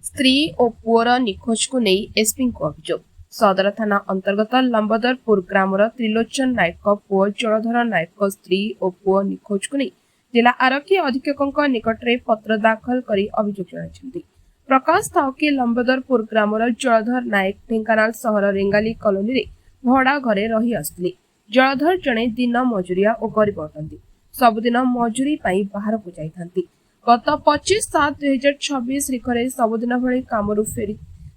स्त्री और पुअर निखोज को नहीं एसपी को अभियोग। सदर थाना अंतर्गत लंबोदरपुर ग्रामर त्रिलोचन नायक पुओ जलधर नायक स्त्री और पुओ निखोज को नहीं जिला आरक्षी अधीक्षक निकट में पत्र दाखल कर अभियोग जनाइछन्ति। प्रकाश था कि लंबोदरपुर ग्रामर जलधर नायक ढेंकानाल सहर रेंगाली कॉलोनी रे भड़ा घरे रही आसुथिले। जलधर जड़े दिन मजुरिया और गरीब अटंती। सबुदिन मजुरी पाई बाहर को जाइथांती। गत 25/7/2026 रिखरे सबुदिन भली कामरू फेरी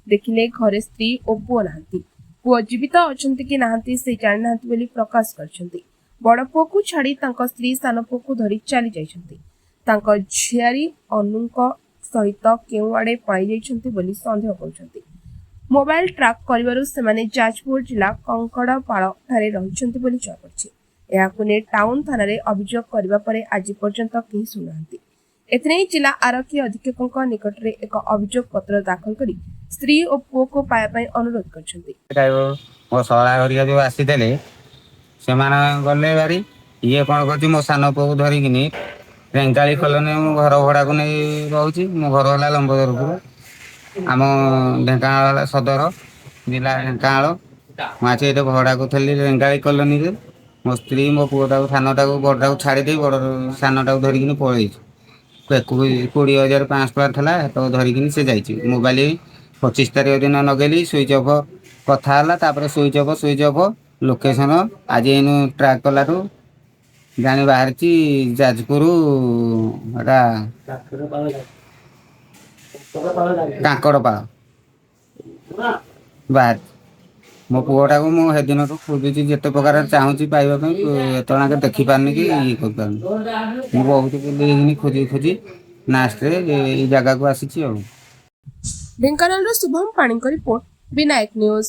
देखिले घरे स्त्री और पुओ नाहांती। पुओ जीवित अछंती कि नाहांती से जानि नाहांती बोली प्रकाश करछंती। बड़ पुओ को छाड़ी तांको स्त्री सान पुओ को धरी चली जाइछंती। तांको झियारी अनुंक सहित केउ आड़े पळाई जाइछंती बोली संदेह करछंती। मोबाइल ट्रैक करिवारु सेमाने जाजपुर जिला कंकड़पाड़ ठारे रहिछंती बोली जଣାपड़िछि। एहाकु ने टाउन थाना रे अभियोग करिबा परे आज पर्यंत केही सुनांती। एथने जिला आरक्षी अधीक्षक निकट रे एक अभियोग पत्र दाखल करी स्त्री और पुओ को पाया पई अनुरोध करछंती। मो सळा हरिया जो आसीदेले सेमाने गले बारी ये कोन करछि मो सान पुओ धरि किनी रेंगाली कॉलोनी घर भड़ा को नहीं रोची। मो घर है लंबोदरपुर आम ढेंकानाल सदर जिला ढेंकानाल मुझे ये भड़ा को थी रेंगाली कॉलोनी रे मो स्त्री मो पुओटा सानटा बड़ा को छाड़ी बड़ सानटा धरिकी पलि 20,500 टका था धरिकी से जाइए। मोबाइल 25 तारीख दिन नगेली सुइच अफ कथा सुइच अफ लोकेशन आज इन ट्राक कलाठू जानी बाहर जाजपुर कांकड़पाड़ बाहर मो पुओटा को मुझे दिन खोजुची जिते प्रकार चाहूँगी पाइबा देखी पारनी कि ये कर पारनी बहुत खोजी खोजी लास्ट जगह को आसी। ढेंकानाल शुभम पाणी रिपोर्ट विनायक न्यूज।